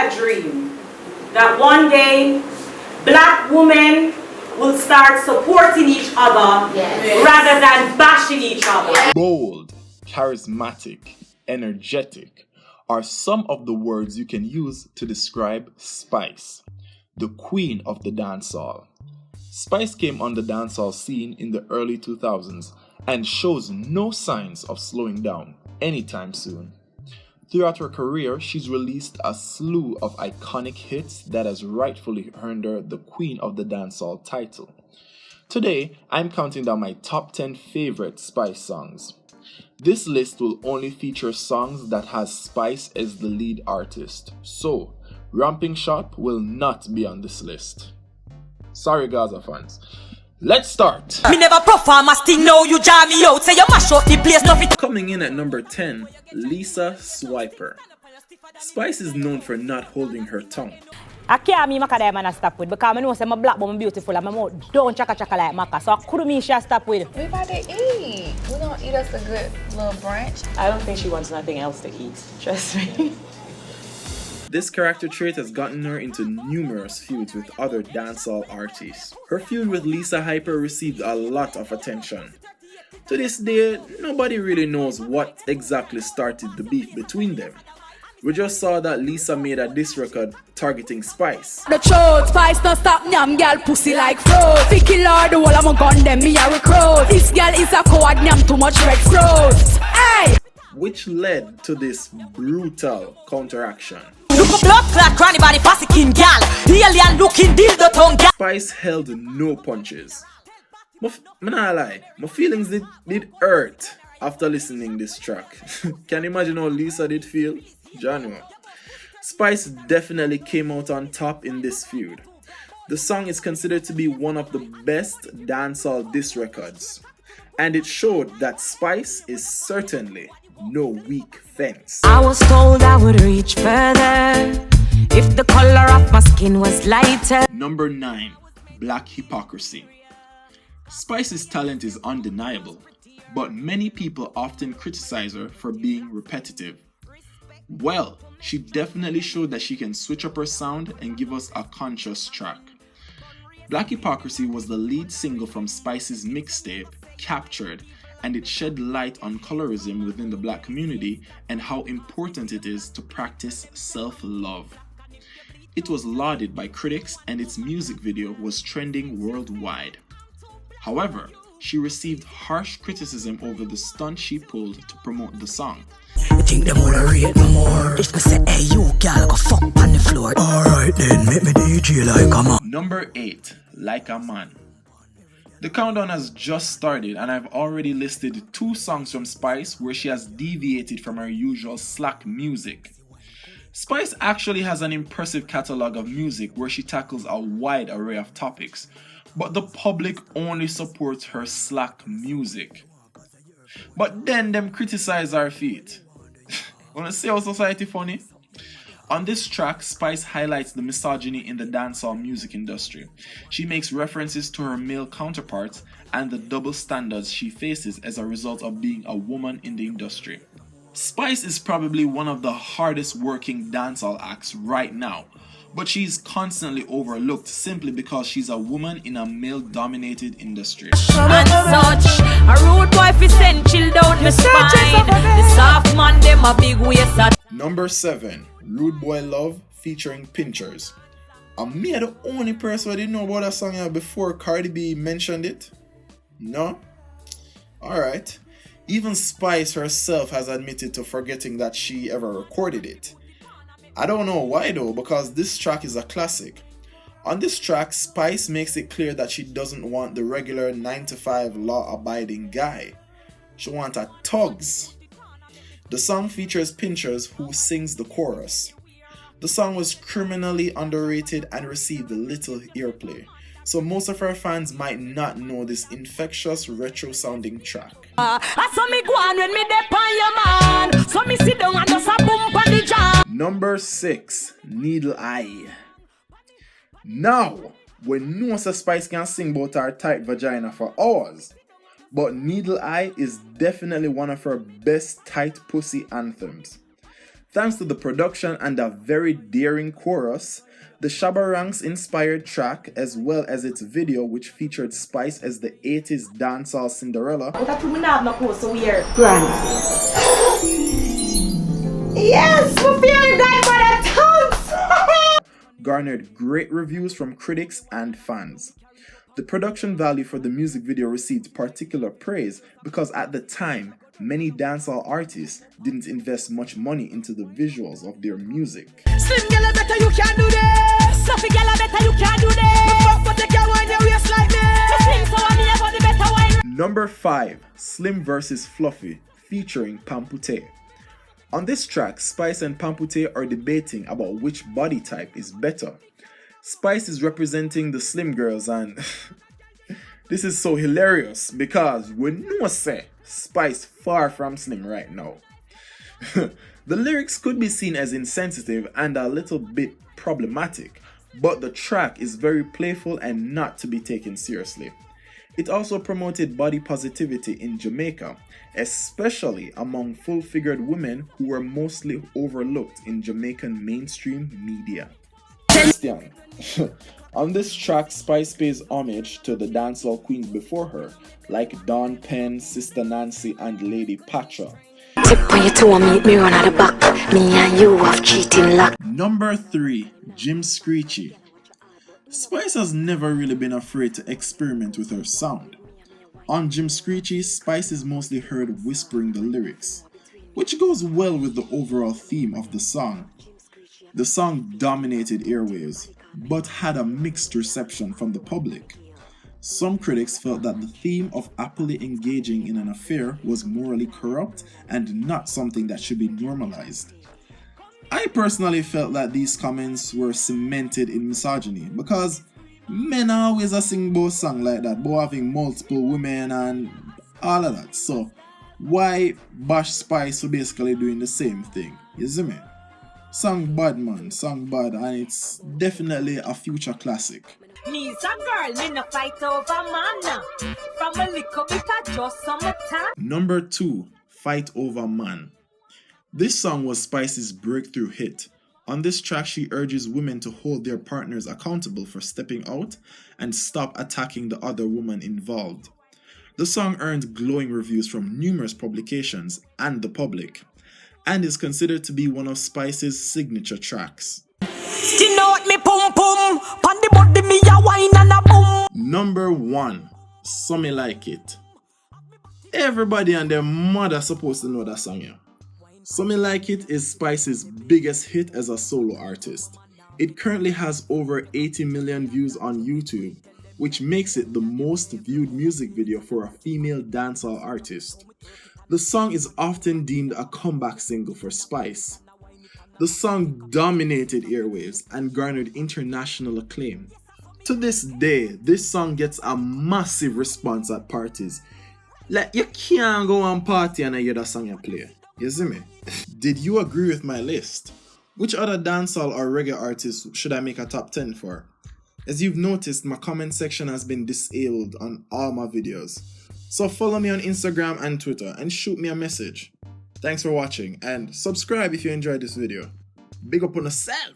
had a dream that one day black women will start supporting each other rather than bashing each other. Bold, charismatic, energetic are some of the words you can use to describe Spice, the queen of the dancehall. Spice came on the dancehall scene in the early 2000s and shows no signs of slowing down anytime soon. Throughout her career, she's released a slew of iconic hits that has rightfully earned her the Queen of the Dancehall title. Today, I'm counting down my top 10 favorite Spice songs. This list will only feature songs that has Spice as the lead artist, so Ramping Shop will not be on this list. Sorry Gaza fans. Let's start! Me never perform a sting, now you jam me out. Say you mash up the place, nothing. Coming in at number 10, Lisa Swiper. Spice is known for not holding her tongue. I can't me maka that man stop with because I know say my black but I'm beautiful and my mouth don't chaka like maka. So I couldn't me she stop with. We about to eat. We gonna eat us a good little brunch. I don't think she wants nothing else to eat. Trust me. This character trait has gotten her into numerous feuds with other dancehall artists. Her feud with Lisa Hyper received a lot of attention. To this day, nobody really knows what exactly started the beef between them. We just saw that Lisa made a diss record targeting Spice. The truth, Spice don't stop nyam girl pussy like fruit. Ficky Lord, the whole of my gun them me a recruit. This girl is a coward, nyam too much red fruit. Hey! Which led to this brutal counteraction. Look up blood clot Carnival Passikin gal. The alien looking dildo tongue gal. Spice held no punches. Me nah lie, my feelings did hurt after listening this track. Can you imagine how Lisa did feel? January. Spice definitely came out on top in this feud. The song is considered to be one of the best dancehall diss records, and it showed that Spice is certainly no weak fence. I was told I would reach further if the color of my skin was lighter. Number 9, Black Hypocrisy. Spice's talent is undeniable, but many people often criticize her for being repetitive. Well, she definitely showed that she can switch up her sound and give us a conscious track. Black Hypocrisy was the lead single from Spice's mixtape, Captured, and it shed light on colorism within the black community and how important it is to practice self-love. It was lauded by critics and its music video was trending worldwide. However, she received harsh criticism over the stunt she pulled to promote the song. You think them wanna rate me more? If me say, hey you girl, go fuck on the floor. Alright then, make me DJ like a man. Number 8, Like a Man. The countdown has just started and I've already listed 2 songs from Spice where she has deviated from her usual slack music. Spice actually has an impressive catalog of music where she tackles a wide array of topics, but the public only supports her slack music. But then them criticize her feat. Wanna see how society funny? On this track, Spice highlights the misogyny in the dancehall music industry. She makes references to her male counterparts and the double standards she faces as a result of being a woman in the industry. Spice is probably one of the hardest working dancehall acts right now, but she's constantly overlooked simply because she's a woman in a male-dominated industry. And such a rude boy fi send chill down the spine. The soft man them a big waist. Number 7, Rude Boy Love featuring Pinchers. Am me the only person who didn't know about that song before Cardi B mentioned it? No? Alright. Even Spice herself has admitted to forgetting that she ever recorded it. I don't know why though, because this track is a classic. On this track, Spice makes it clear that she doesn't want the regular 9-to-5 law-abiding guy. She wants a thugs. The song features Pinchers, who sings the chorus. The song was criminally underrated and received little airplay, so most of her fans might not know this infectious retro-sounding track. Number 6, Needle Eye. Now, we know Spice can sing about her tight vagina for hours, but Needle Eye is definitely one of her best tight pussy anthems. Thanks to the production and a very daring chorus, the Shabba Ranks inspired track, as well as its video, which featured Spice as the 80s dancehall Cinderella, Yes, we're feeling that for the tongues. garnered great reviews from critics and fans. The production value for the music video received particular praise because at the time, many dancehall artists didn't invest much money into the visuals of their music. Slim girl, I better you can do this. Sophie girl, I better you can do this. But they can't wind your waist like this. So I need about the better wine. Number 5, Slim vs. Fluffy, featuring Pamputtae. On this track, Spice and Pamputtae are debating about which body type is better. Spice is representing the slim girls, and this is so hilarious because we know say Spice far from slim right now. The lyrics could be seen as insensitive and a little bit problematic, but the track is very playful and not to be taken seriously. It also promoted body positivity in Jamaica, especially among full-figured women who were mostly overlooked in Jamaican mainstream media. Christian. On this track, Spice pays homage to the dancehall queens before her, like Dawn Penn, Sister Nancy, and Lady Patra. Number 3, Jim Screechie. Spice has never really been afraid to experiment with her sound. On Jim Screechie, Spice is mostly heard whispering the lyrics, which goes well with the overall theme of the song. The song dominated airwaves, but had a mixed reception from the public. Some critics felt that the theme of happily engaging in an affair was morally corrupt and not something that should be normalized. I personally felt that these comments were cemented in misogyny because men always sing both songs like that, both having multiple women and all of that. So why bash Spice for basically doing the same thing? You see me? Song bad, man, song bad, and it's definitely a future classic. Me's a girl, me no fight over man. From a little bit of just summertime. Number 2, Fight Over Man. This song was Spice's breakthrough hit. On this track, she urges women to hold their partners accountable for stepping out and stop attacking the other woman involved. The song earned glowing reviews from numerous publications and the public, and is considered to be one of Spice's signature tracks. Number 1, So MiLike It. Everybody and their mother supposed to know that song here. So MiLike It is Spice's biggest hit as a solo artist. It currently has over 80 million views on YouTube, which makes it the most viewed music video for a female dancehall artist. The song is often deemed a comeback single for Spice. The song dominated airwaves and garnered international acclaim. To this day, this song gets a massive response at parties. Like, you can't go on party and hear that song you play. You see me? Did you agree with my list? Which other dancehall or reggae artists should I make a top 10 for? As you've noticed, my comment section has been disabled on all my videos. So follow me on Instagram and Twitter and shoot me a message. Thanks for watching and subscribe if you enjoyed this video. Big up on yourself!